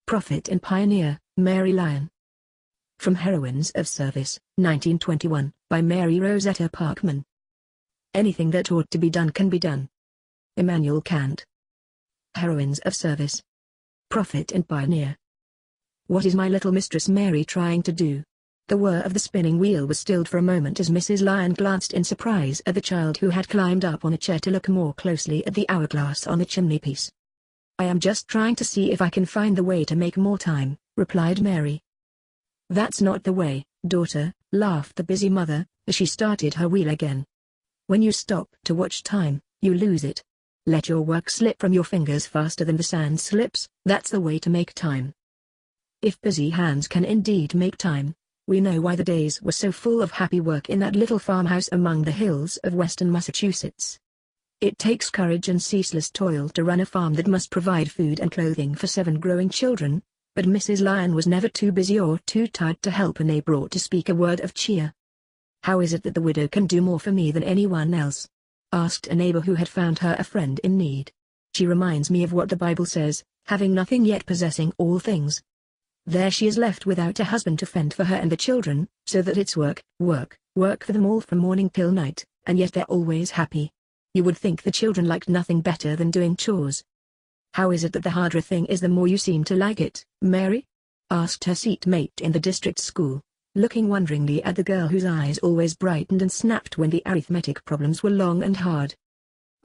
Prophet and Pioneer, Mary Lyon. From Heroines of Service, 1921, by Mary Rosetta Parkman. Anything that ought to be done can be done. Immanuel Kant. Heroines of Service. Prophet and Pioneer. What is my little Mistress Mary trying to do? The whir of the spinning wheel was stilled for a moment as Mrs. Lyon glanced in surprise at the child who had climbed up on a chair to look more closely at the hourglass on the chimneypiece. "I am just trying to see if I can find the way to make more time," replied Mary. "That's not the way, daughter," laughed the busy mother, as she started her wheel again. "When you stop to watch time, you lose it. Let your work slip from your fingers faster than the sand slips, that's the way to make time." If busy hands can indeed make time, we know why the days were so full of happy work in that little farmhouse among the hills of western Massachusetts. It takes courage and ceaseless toil to run a farm that must provide food and clothing for 7 growing children, but Mrs. Lyon was never too busy or too tired to help a neighbor or to speak a word of cheer. "How is it that the widow can do more for me than anyone else?" asked a neighbor who had found her a friend in need. "She reminds me of what the Bible says, having nothing yet possessing all things. There she is left without a husband to fend for her and the children, so that it's work, work, work for them all from morning till night, and yet they're always happy. You would think the children liked nothing better than doing chores." "How is it that the harder a thing is the more you seem to like it, Mary?" asked her seatmate in the district school, looking wonderingly at the girl whose eyes always brightened and snapped when the arithmetic problems were long and hard.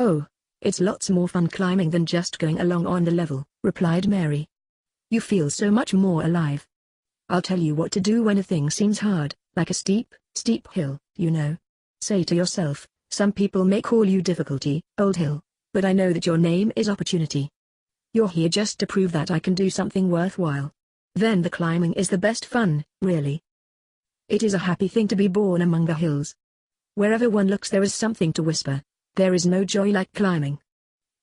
"Oh, it's lots more fun climbing than just going along on the level," replied Mary. "You feel so much more alive. I'll tell you what to do when a thing seems hard, like a steep, steep hill, you know. Say to yourself, 'Some people may call you difficulty, old hill, but I know that your name is opportunity. You're here just to prove that I can do something worthwhile.' Then the climbing is the best fun, really. It is a happy thing to be born among the hills. Wherever one looks there is something to whisper. There is no joy like climbing.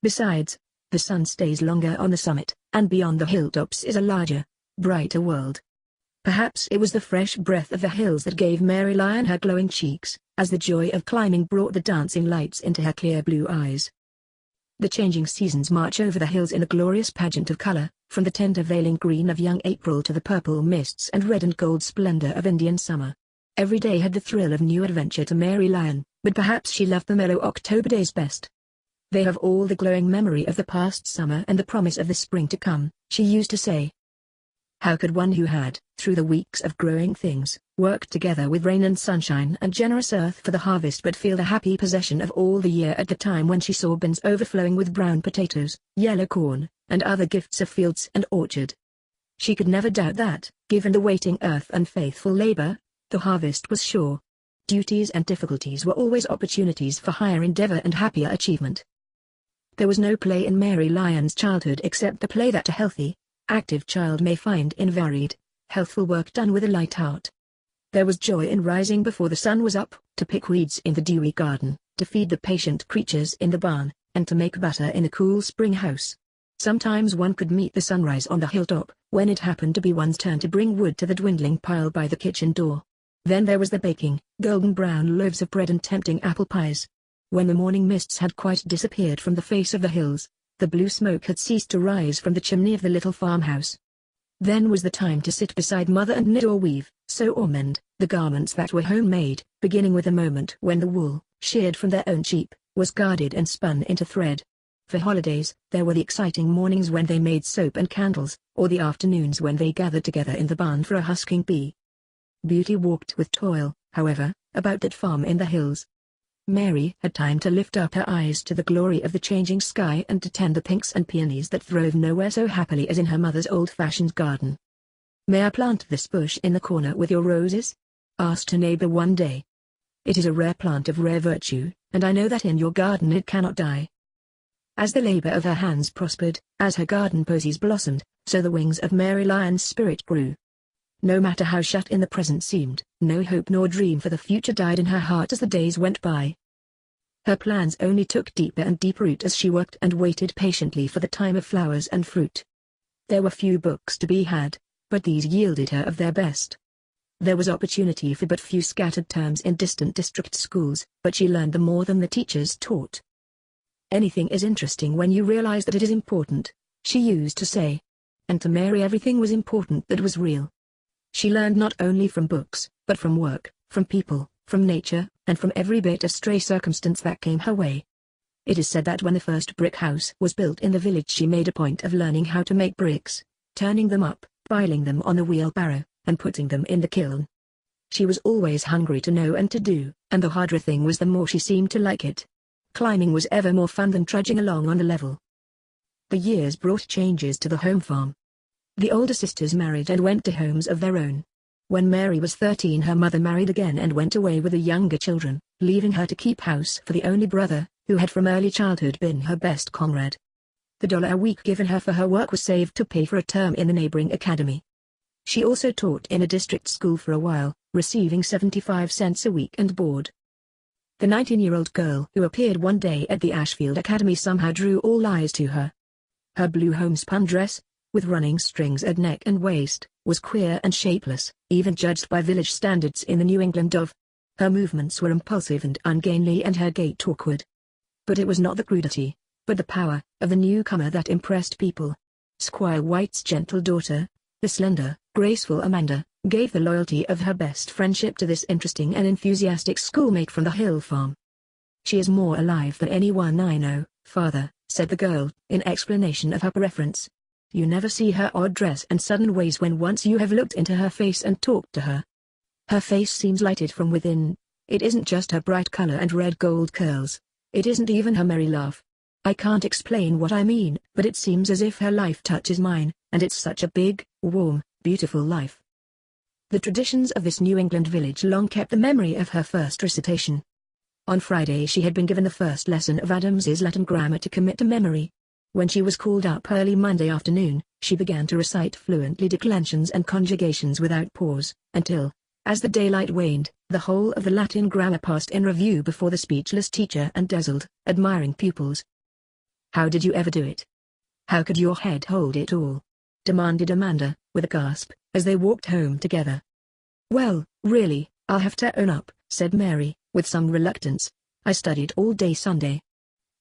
Besides, the sun stays longer on the summit, and beyond the hilltops is a larger, brighter world." Perhaps it was the fresh breath of the hills that gave Mary Lyon her glowing cheeks, as the joy of climbing brought the dancing lights into her clear blue eyes. The changing seasons march over the hills in a glorious pageant of color, from the tender veiling green of young April to the purple mists and red and gold splendor of Indian summer. Every day had the thrill of new adventure to Mary Lyon, but perhaps she loved the mellow October days best. "They have all the glowing memory of the past summer and the promise of the spring to come," she used to say. How could one who had, through the weeks of growing things, worked together with rain and sunshine and generous earth for the harvest but feel the happy possession of all the year at the time when she saw bins overflowing with brown potatoes, yellow corn, and other gifts of fields and orchard? She could never doubt that, given the waiting earth and faithful labor, the harvest was sure. Duties and difficulties were always opportunities for higher endeavor and happier achievement. There was no play in Mary Lyon's childhood except the play that a healthy, active child may find in varied, healthful work done with a light heart. There was joy in rising before the sun was up, to pick weeds in the dewy garden, to feed the patient creatures in the barn, and to make butter in a cool spring house. Sometimes one could meet the sunrise on the hilltop, when it happened to be one's turn to bring wood to the dwindling pile by the kitchen door. Then there was the baking, golden brown loaves of bread and tempting apple pies. When the morning mists had quite disappeared from the face of the hills, the blue smoke had ceased to rise from the chimney of the little farmhouse. Then was the time to sit beside mother and knit or weave, sew or mend, the garments that were homemade, beginning with the moment when the wool, sheared from their own sheep, was carded and spun into thread. For holidays, there were the exciting mornings when they made soap and candles, or the afternoons when they gathered together in the barn for a husking bee. Beauty walked with toil, however, about that farm in the hills. Mary had time to lift up her eyes to the glory of the changing sky and to tend the pinks and peonies that throve nowhere so happily as in her mother's old-fashioned garden. "May I plant this bush in the corner with your roses?" asked a neighbor one day. "It is a rare plant of rare virtue, and I know that in your garden it cannot die." As the labor of her hands prospered, as her garden posies blossomed, so the wings of Mary Lyon's spirit grew. No matter how shut in the present seemed, no hope nor dream for the future died in her heart as the days went by. Her plans only took deeper and deeper root as she worked and waited patiently for the time of flowers and fruit. There were few books to be had, but these yielded her of their best. There was opportunity for but few scattered terms in distant district schools, but she learned them more than the teachers taught. "Anything is interesting when you realize that it is important," she used to say. and to Mary everything was important that was real. She learned not only from books, but from work, from people, from nature, and from every bit of stray circumstance that came her way. It is said that when the first brick house was built in the village she made a point of learning how to make bricks, turning them up, piling them on the wheelbarrow, and putting them in the kiln. She was always hungry to know and to do, and the harder a thing was the more she seemed to like it. Climbing was ever more fun than trudging along on the level. The years brought changes to the home farm. The older sisters married and went to homes of their own. When Mary was 13 her mother married again and went away with the younger children, leaving her to keep house for the only brother, who had from early childhood been her best comrade. The $1 a week given her for her work was saved to pay for a term in the neighboring academy. She also taught in a district school for a while, receiving 75 cents a week and board. The 19-year-old girl who appeared one day at the Ashfield Academy somehow drew all eyes to her. Her blue homespun dress, with running strings at neck and waist, was queer and shapeless, even judged by village standards in the New England of. Her movements were impulsive and ungainly and her gait awkward. But it was not the crudity, but the power, of the newcomer that impressed people. Squire White's gentle daughter, the slender, graceful Amanda, gave the loyalty of her best friendship to this interesting and enthusiastic schoolmate from the hill farm. "She is more alive than anyone I know, father," said the girl, in explanation of her preference. "You never see her odd dress and sudden ways when once you have looked into her face and talked to her. Her face seems lighted from within. It isn't just her bright color and red gold curls. It isn't even her merry laugh. I can't explain what I mean, but it seems as if her life touches mine, and it's such a big, warm, beautiful life." The traditions of this New England village long kept the memory of her first recitation. On Friday she had been given the first lesson of Adams's Latin grammar to commit to memory. When she was called up early Monday afternoon, she began to recite fluently declensions and conjugations without pause, until, as the daylight waned, the whole of the Latin grammar passed in review before the speechless teacher and dazzled, admiring pupils. "How did you ever do it? How could your head hold it all?" demanded Amanda, with a gasp, as they walked home together. "Well, really, I'll have to own up," said Mary, with some reluctance. "I studied all day Sunday.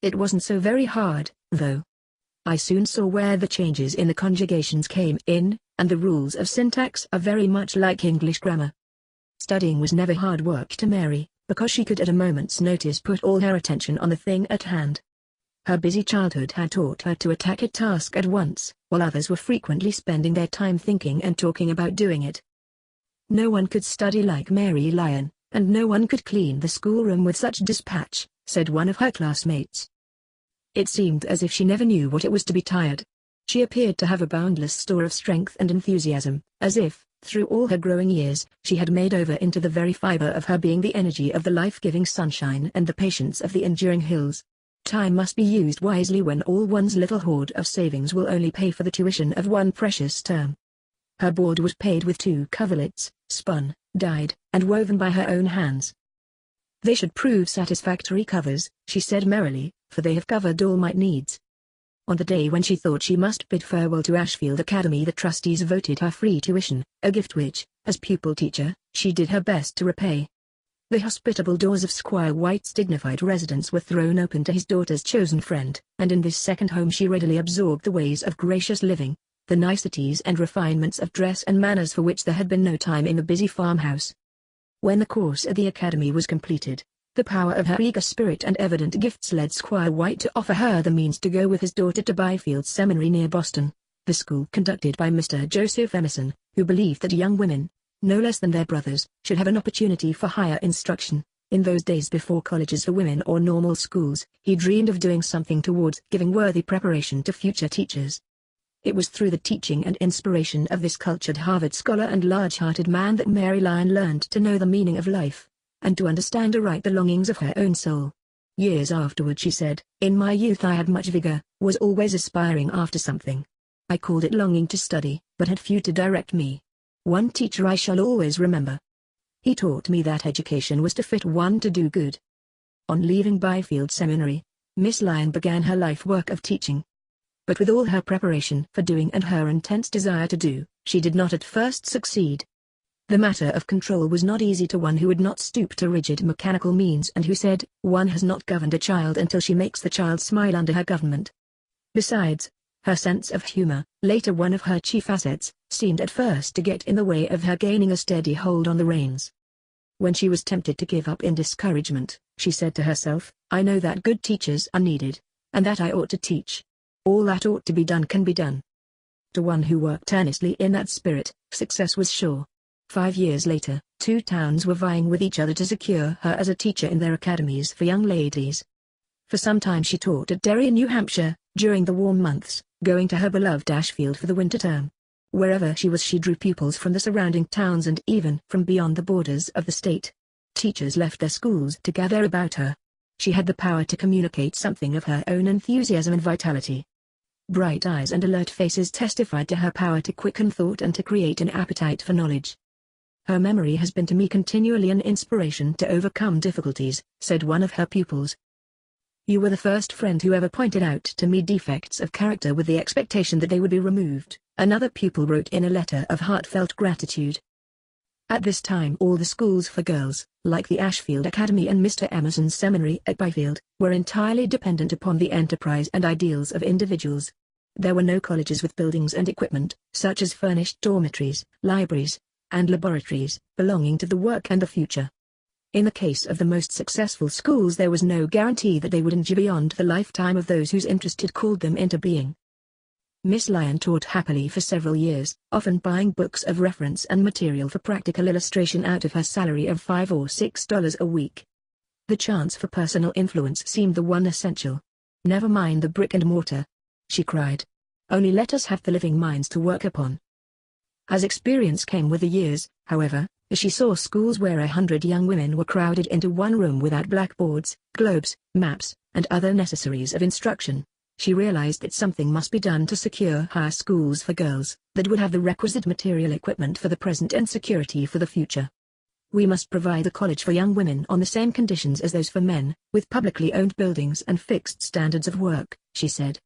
It wasn't so very hard, though. I soon saw where the changes in the conjugations came in, and the rules of syntax are very much like English grammar." Studying was never hard work to Mary, because she could at a moment's notice put all her attention on the thing at hand. Her busy childhood had taught her to attack a task at once, while others were frequently spending their time thinking and talking about doing it. No one could study like Mary Lyon, and no one could clean the schoolroom with such dispatch, said one of her classmates. It seemed as if she never knew what it was to be tired. She appeared to have a boundless store of strength and enthusiasm, as if, through all her growing years, she had made over into the very fiber of her being the energy of the life-giving sunshine and the patience of the enduring hills. Time must be used wisely when all one's little hoard of savings will only pay for the tuition of one precious term. Her board was paid with 2 coverlets, spun, dyed, and woven by her own hands. "They should prove satisfactory covers," she said merrily, "for they have covered all my needs." On the day when she thought she must bid farewell to Ashfield Academy the trustees voted her free tuition, a gift which, as pupil-teacher, she did her best to repay. The hospitable doors of Squire White's dignified residence were thrown open to his daughter's chosen friend, and in this second home she readily absorbed the ways of gracious living, the niceties and refinements of dress and manners for which there had been no time in the busy farmhouse. When the course at the academy was completed, the power of her eager spirit and evident gifts led Squire White to offer her the means to go with his daughter to Byfield Seminary near Boston, the school conducted by Mr. Joseph Emerson, who believed that young women, no less than their brothers, should have an opportunity for higher instruction. In those days before colleges for women or normal schools, he dreamed of doing something towards giving worthy preparation to future teachers. It was through the teaching and inspiration of this cultured Harvard scholar and large-hearted man that Mary Lyon learned to know the meaning of life, and to understand aright the longings of her own soul. Years afterward she said, "In my youth I had much vigor, was always aspiring after something. I called it longing to study, but had few to direct me. One teacher I shall always remember. He taught me that education was to fit one to do good." On leaving Byfield Seminary, Miss Lyon began her life work of teaching. But with all her preparation for doing and her intense desire to do, she did not at first succeed. The matter of control was not easy to one who would not stoop to rigid mechanical means and who said, one has not governed a child until she makes the child smile under her government. Besides, Her sense of humor, later one of her chief assets, seemed at first to get in the way of her gaining a steady hold on the reins. When she was tempted to give up in discouragement, she said to herself, "I know that good teachers are needed, and that I ought to teach. All that ought to be done can be done." To one who worked earnestly in that spirit, success was sure. 5 years later, 2 towns were vying with each other to secure her as a teacher in their academies for young ladies. For some time she taught at Derry in New Hampshire, during the warm months, going to her beloved Ashfield for the winter term. Wherever she was she drew pupils from the surrounding towns and even from beyond the borders of the state. Teachers left their schools to gather about her. She had the power to communicate something of her own enthusiasm and vitality. Bright eyes and alert faces testified to her power to quicken thought and to create an appetite for knowledge. "Her memory has been to me continually an inspiration to overcome difficulties," said one of her pupils. "You were the first friend who ever pointed out to me defects of character with the expectation that they would be removed," another pupil wrote in a letter of heartfelt gratitude. At this time all the schools for girls, like the Ashfield Academy and Mr. Emerson's seminary at Byfield, were entirely dependent upon the enterprise and ideals of individuals. There were no colleges with buildings and equipment, such as furnished dormitories, libraries, and laboratories, belonging to the work and the future. In the case of the most successful schools there was no guarantee that they would endure beyond the lifetime of those whose interest had called them into being. Miss Lyon taught happily for several years, often buying books of reference and material for practical illustration out of her salary of $5 or $6 a week. The chance for personal influence seemed the one essential. "Never mind the brick and mortar," she cried. "Only let us have the living minds to work upon." As experience came with the years, however, as she saw schools where 100 young women were crowded into one room without blackboards, globes, maps, and other necessaries of instruction, she realized that something must be done to secure higher schools for girls, that would have the requisite material equipment for the present and security for the future. "We must provide a college for young women on the same conditions as those for men, with publicly owned buildings and fixed standards of work," she said.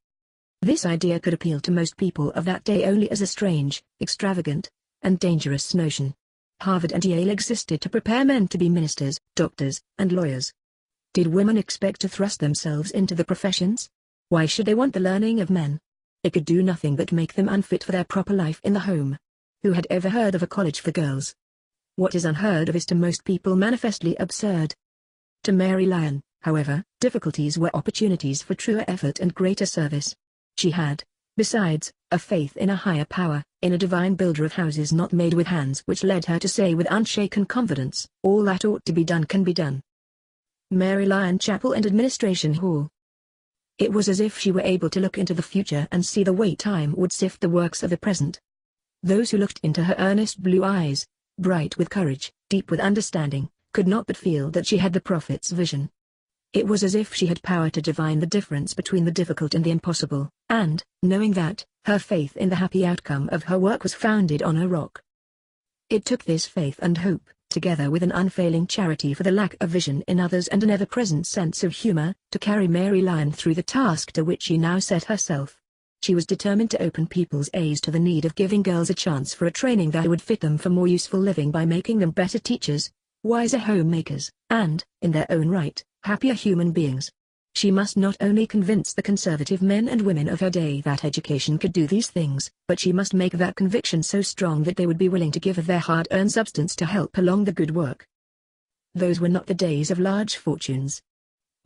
This idea could appeal to most people of that day only as a strange, extravagant, and dangerous notion. Harvard and Yale existed to prepare men to be ministers, doctors, and lawyers. Did women expect to thrust themselves into the professions? Why should they want the learning of men? It could do nothing but make them unfit for their proper life in the home. Who had ever heard of a college for girls? What is unheard of is to most people manifestly absurd. To Mary Lyon, however, difficulties were opportunities for truer effort and greater service. She had, besides, a faith in a higher power, in a divine builder of houses not made with hands, which led her to say with unshaken confidence, "All that ought to be done can be done." Mary Lyon Chapel and Administration Hall. It was as if she were able to look into the future and see the way time would sift the works of the present. Those who looked into her earnest blue eyes, bright with courage, deep with understanding, could not but feel that she had the prophet's vision. It was as if she had power to divine the difference between the difficult and the impossible, and, knowing that, her faith in the happy outcome of her work was founded on a rock. It took this faith and hope, together with an unfailing charity for the lack of vision in others and an ever-present sense of humor, to carry Mary Lyon through the task to which she now set herself. She was determined to open people's eyes to the need of giving girls a chance for a training that would fit them for more useful living by making them better teachers, wiser homemakers, and, in their own right, happier human beings. She must not only convince the conservative men and women of her day that education could do these things, but she must make that conviction so strong that they would be willing to give of their hard-earned substance to help along the good work. Those were not the days of large fortunes.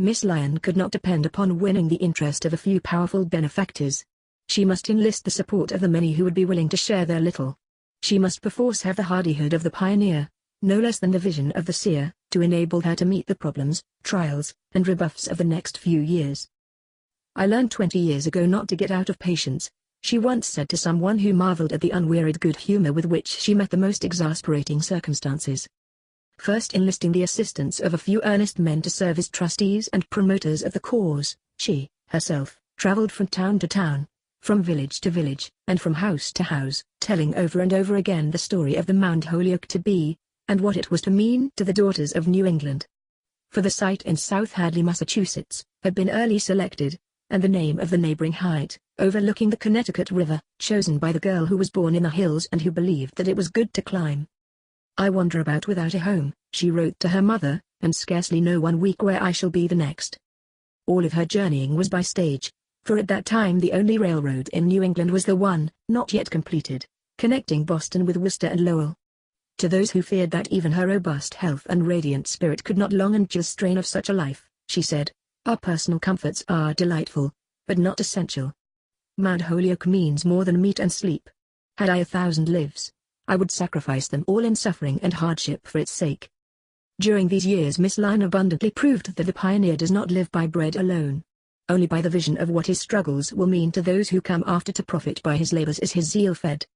Miss Lyon could not depend upon winning the interest of a few powerful benefactors. She must enlist the support of the many who would be willing to share their little. She must perforce have the hardihood of the pioneer, no less than the vision of the seer, to enable her to meet the problems, trials, and rebuffs of the next few years. "I learned 20 years ago not to get out of patience," she once said to someone who marveled at the unwearied good humor with which she met the most exasperating circumstances. First enlisting the assistance of a few earnest men to serve as trustees and promoters of the cause, she, herself, traveled from town to town, from village to village, and from house to house, telling over and over again the story of the Mount Holyoke to be, and what it was to mean to the daughters of New England. For the site in South Hadley, Massachusetts, had been early selected, and the name of the neighboring height, overlooking the Connecticut River, chosen by the girl who was born in the hills and who believed that it was good to climb. "I wander about without a home," she wrote to her mother, "and scarcely know one week where I shall be the next." All of her journeying was by stage, for at that time the only railroad in New England was the one, not yet completed, connecting Boston with Worcester and Lowell. To those who feared that even her robust health and radiant spirit could not long endure the strain of such a life, she said, "Our personal comforts are delightful, but not essential. Mount Holyoke means more than meat and sleep. Had I 1,000 lives, I would sacrifice them all in suffering and hardship for its sake." During these years Miss Lyon abundantly proved that the pioneer does not live by bread alone. Only by the vision of what his struggles will mean to those who come after to profit by his labors is his zeal fed.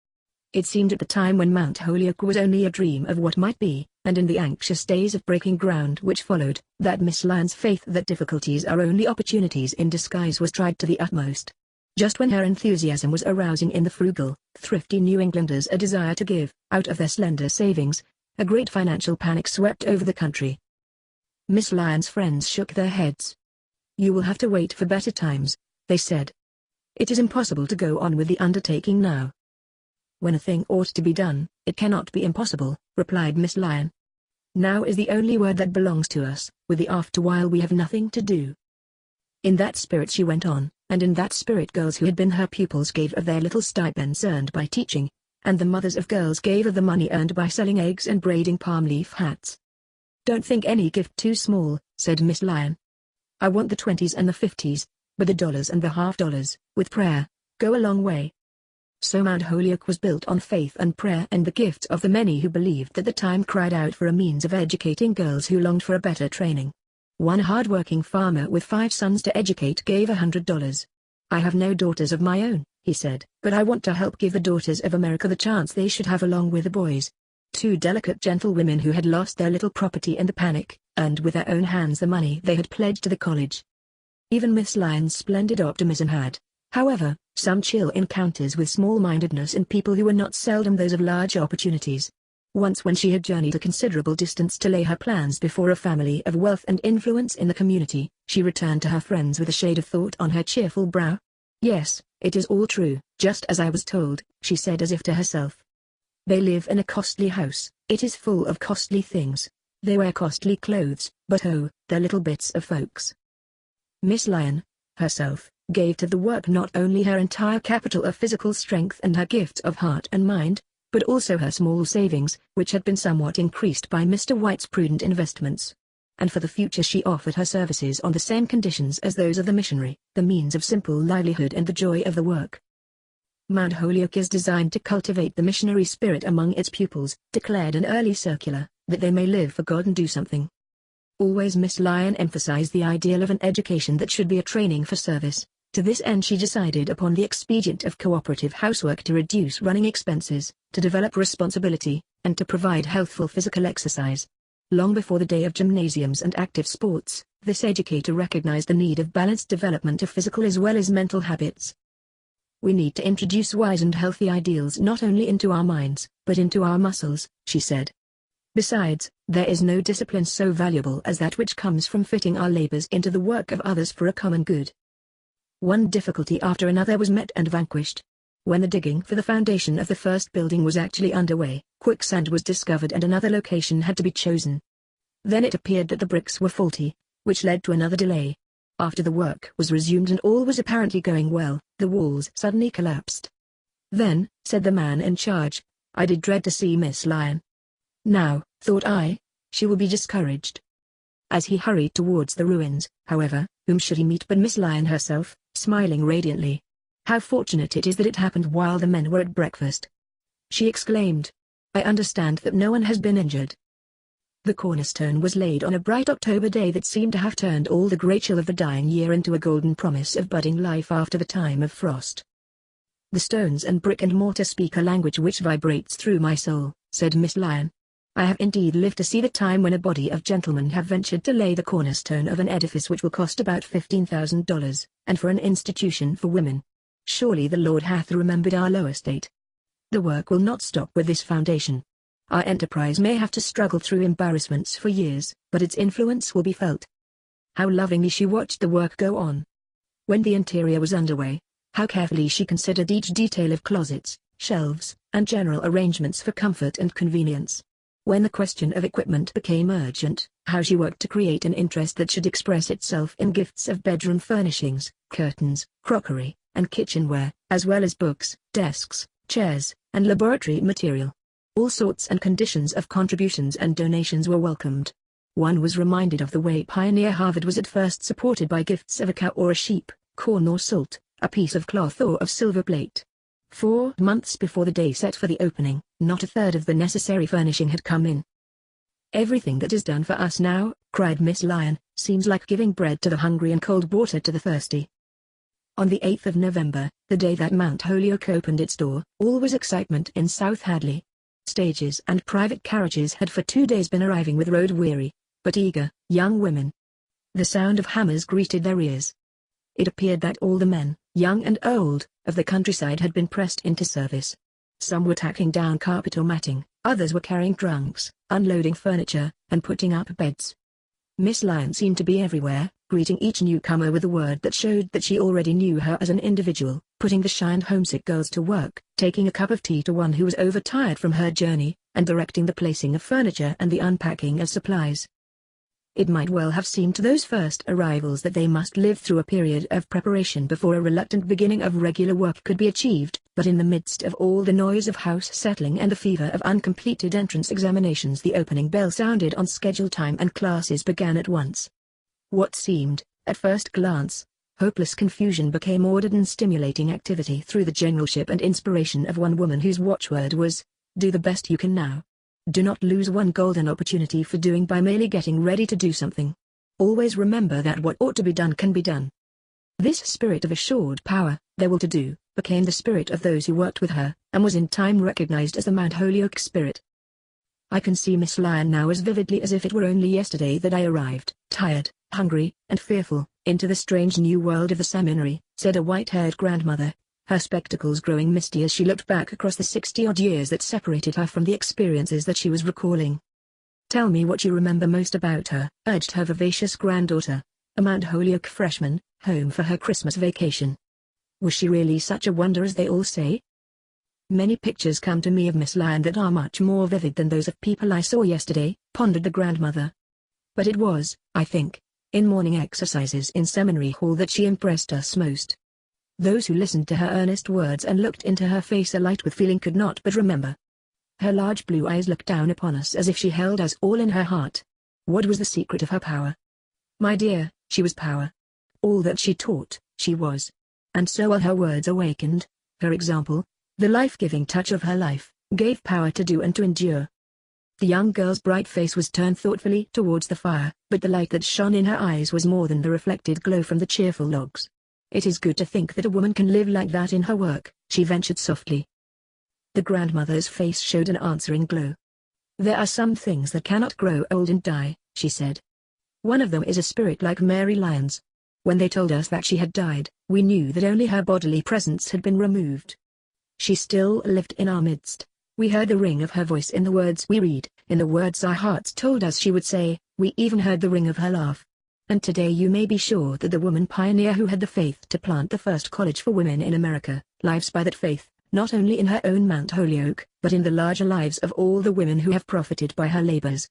It seemed at the time when Mount Holyoke was only a dream of what might be, and in the anxious days of breaking ground which followed, that Miss Lyon's faith that difficulties are only opportunities in disguise was tried to the utmost. Just when her enthusiasm was arousing in the frugal, thrifty New Englanders a desire to give, out of their slender savings, a great financial panic swept over the country. Miss Lyon's friends shook their heads. "You will have to wait for better times," they said. "It is impossible to go on with the undertaking now." "When a thing ought to be done, it cannot be impossible," replied Miss Lyon. "Now is the only word that belongs to us, with the after while we have nothing to do." In that spirit she went on, and in that spirit girls who had been her pupils gave of their little stipends earned by teaching, and the mothers of girls gave of the money earned by selling eggs and braiding palm leaf hats. "Don't think any gift too small," said Miss Lyon. "I want the 20s and the 50s, but the dollars and the half-dollars, with prayer, go a long way." So Mount Holyoke was built on faith and prayer and the gifts of the many who believed that the time cried out for a means of educating girls who longed for a better training. One hard-working farmer with 5 sons to educate gave $100. "I have no daughters of my own," he said, "but I want to help give the daughters of America the chance they should have along with the boys." 2 delicate gentlewomen who had lost their little property in the panic, earned with their own hands the money they had pledged to the college. Even Miss Lyon's splendid optimism had, however, some chill encounters with small-mindedness in people who were not seldom those of large opportunities. Once when she had journeyed a considerable distance to lay her plans before a family of wealth and influence in the community, she returned to her friends with a shade of thought on her cheerful brow. "Yes, it is all true, just as I was told," she said as if to herself. "They live in a costly house, it is full of costly things. They wear costly clothes, but oh, they're little bits of folks." Miss Lyon, herself, gave to the work not only her entire capital of physical strength and her gift of heart and mind, but also her small savings, which had been somewhat increased by Mr. White's prudent investments. And for the future she offered her services on the same conditions as those of the missionary, the means of simple livelihood and the joy of the work. Mount Holyoke is designed to cultivate the missionary spirit among its pupils, declared an early circular, that they may live for God and do something. Always Miss Lyon emphasized the ideal of an education that should be a training for service. To this end she decided upon the expedient of cooperative housework to reduce running expenses, to develop responsibility, and to provide healthful physical exercise. Long before the day of gymnasiums and active sports, this educator recognized the need of balanced development of physical as well as mental habits. "We need to introduce wise and healthy ideals not only into our minds, but into our muscles," she said. "Besides, there is no discipline so valuable as that which comes from fitting our labors into the work of others for a common good." One difficulty after another was met and vanquished. When the digging for the foundation of the first building was actually underway, quicksand was discovered and another location had to be chosen. Then it appeared that the bricks were faulty, which led to another delay. After the work was resumed and all was apparently going well, the walls suddenly collapsed. "Then," said the man in charge, "I did dread to see Miss Lyon. Now, thought I, she will be discouraged." As he hurried towards the ruins, however, whom should he meet but Miss Lyon herself, smiling radiantly. "How fortunate it is that it happened while the men were at breakfast," she exclaimed. "I understand that no one has been injured." The cornerstone was laid on a bright October day that seemed to have turned all the great chill of the dying year into a golden promise of budding life after the time of frost. "The stones and brick and mortar speak a language which vibrates through my soul," said Miss Lyon. "I have indeed lived to see the time when a body of gentlemen have ventured to lay the cornerstone of an edifice which will cost about $15,000, and for an institution for women. Surely the Lord hath remembered our low estate. The work will not stop with this foundation. Our enterprise may have to struggle through embarrassments for years, but its influence will be felt." How lovingly she watched the work go on. When the interior was underway, how carefully she considered each detail of closets, shelves, and general arrangements for comfort and convenience. When the question of equipment became urgent, How she worked to create an interest that should express itself in gifts of bedroom furnishings, curtains, crockery, and kitchenware, as well as books, desks, chairs, and laboratory material. All sorts and conditions of contributions and donations were welcomed. One was reminded of the way pioneer Harvard was at first supported by gifts of a cow or a sheep, corn or salt, a piece of cloth or of silver plate. 4 months before the day set for the opening, not a third of the necessary furnishing had come in. "Everything that is done for us now," cried Miss Lyon, "seems like giving bread to the hungry and cold water to the thirsty." On the 8th of November, the day that Mount Holyoke opened its door, all was excitement in South Hadley. Stages and private carriages had for 2 days been arriving with road-weary, but eager, young women. The sound of hammers greeted their ears. It appeared that all the men, young and old, of the countryside had been pressed into service. Some were tacking down carpet or matting, others were carrying trunks, unloading furniture, and putting up beds. Miss Lyon seemed to be everywhere, greeting each newcomer with a word that showed that she already knew her as an individual, putting the shy and homesick girls to work, taking a cup of tea to one who was overtired from her journey, and directing the placing of furniture and the unpacking of supplies. It might well have seemed to those first arrivals that they must live through a period of preparation before a reluctant beginning of regular work could be achieved, but in the midst of all the noise of house settling and the fever of uncompleted entrance examinations, the opening bell sounded on scheduled time and classes began at once. What seemed, at first glance, hopeless confusion became ordered and stimulating activity through the generalship and inspiration of one woman whose watchword was, "Do the best you can now. Do not lose one golden opportunity for doing by merely getting ready to do something. Always remember that what ought to be done can be done." This spirit of assured power, their will to do, became the spirit of those who worked with her, and was in time recognized as the Mount Holyoke spirit. "I can see Miss Lyon now as vividly as if it were only yesterday that I arrived, tired, hungry, and fearful, into the strange new world of the seminary," said a white-haired grandmother, her spectacles growing misty as she looked back across the 60-odd years that separated her from the experiences that she was recalling. "Tell me what you remember most about her," urged her vivacious granddaughter, a Mount Holyoke freshman, home for her Christmas vacation. "Was she really such a wonder as they all say?" "Many pictures come to me of Miss Lyon that are much more vivid than those of people I saw yesterday," pondered the grandmother. "But it was, I think, in morning exercises in Seminary Hall that she impressed us most. Those who listened to her earnest words and looked into her face alight with feeling could not but remember. Her large blue eyes looked down upon us as if she held us all in her heart. What was the secret of her power? My dear, she was power. All that she taught, she was. And so all her words awakened, her example, the life-giving touch of her life, gave power to do and to endure." The young girl's bright face was turned thoughtfully towards the fire, but the light that shone in her eyes was more than the reflected glow from the cheerful logs. "It is good to think that a woman can live like that in her work," she ventured softly. The grandmother's face showed an answering glow. "There are some things that cannot grow old and die," she said. "One of them is a spirit like Mary Lyon's. When they told us that she had died, we knew that only her bodily presence had been removed. She still lived in our midst. We heard the ring of her voice in the words we read, in the words our hearts told us she would say, we even heard the ring of her laugh. And today you may be sure that the woman pioneer who had the faith to plant the first college for women in America, lives by that faith, not only in her own Mount Holyoke, but in the larger lives of all the women who have profited by her labors.